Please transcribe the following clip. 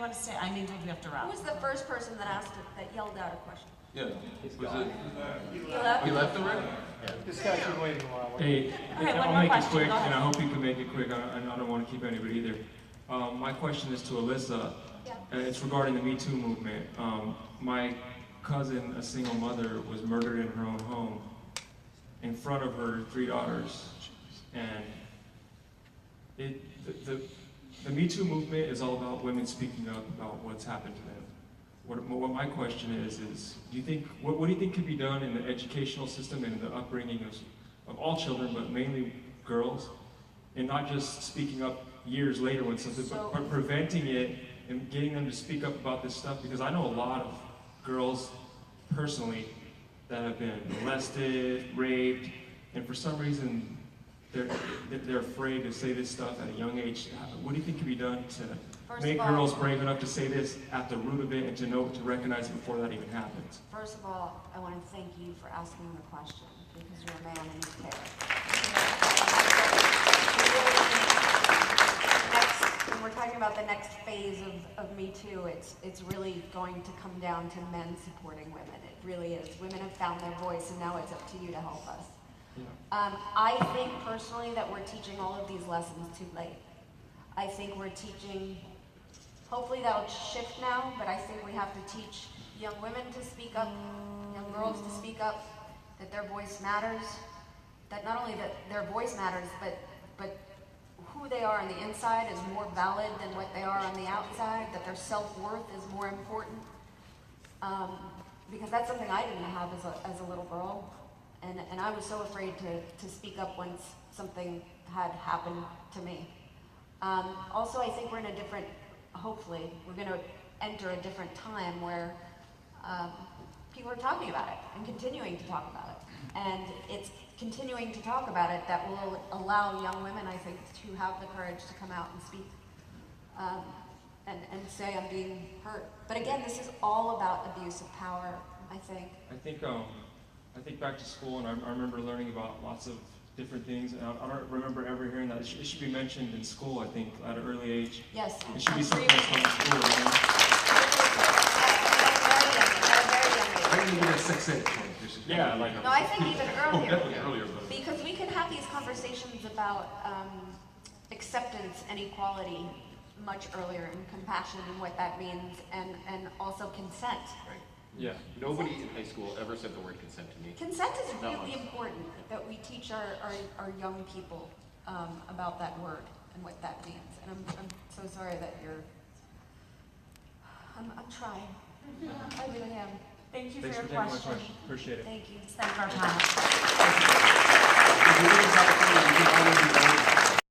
want to say? I mean, we have to wrap. Who was the first person that asked it, that yelled out a question? Yeah. Was it? He left? He left already? Yeah. This guy's been waiting a while. Hey, Okay, one I'll more make it question. quick, Go ahead. and I hope you can make it quick. I don't want to keep anybody either. My question is to Alyssa. Yeah. It's regarding the Me Too movement. My cousin, a single mother, was murdered in her own home in front of her 3 daughters. And the Me Too movement is all about women speaking up about what's happened to them. What my question is do you think, what do you think could be done in the educational system and in the upbringing of all children, but mainly girls, and not just speaking up years later when something, but preventing it and getting them to speak up about this stuff? Because I know a lot of girls personally that have been molested, raped, and for some reason they're afraid to say this stuff at a young age. What do you think can be done to make girls brave enough to say this at the root of it and to know to recognize it before that even happens? First of all, I want to thank you for asking the question, because you're a man and you care. When we're talking about the next phase of Me Too, it's really going to come down to men supporting women. It really is. Women have found their voice, and now it's up to you to help us. Yeah. I think personally that we're teaching all of these lessons too late. I think we're teaching, hopefully that'll shift now, but I think we have to teach young women to speak up, young girls to speak up, that their voice matters, that not only that their voice matters, but who they are on the inside is more valid than what they are on the outside, that their self-worth is more important. Because that's something I didn't have as a little girl. And I was so afraid to speak up once something had happened to me. Also, I think we're in a different, hopefully, we're going to enter a different time where people are talking about it and continuing to talk about it. And it's continuing to talk about it that will allow young women, I think, to have the courage to come out and speak and say, I'm being hurt. But again, this is all about abuse of power, I think. I think back to school, and I remember learning about lots of different things, and I don't remember ever hearing that. It should be mentioned in school, I think, at an early age. Yes. It should be something that's taught in school, you know? I didn't even get 6 inch. Yeah, like No, I think even earlier. Definitely earlier. Because we can have these conversations about acceptance and equality much earlier, and compassion and what that means, and also consent. Right. Yeah. Nobody in high school ever said the word consent to me. Consent is Not really once. important, that we teach our young people about that word and what that means. And I'm so sorry that you're, I'm trying. I really am. Thank you Thanks for for your taking my question. question. Appreciate it. Thank you. Thank our panel.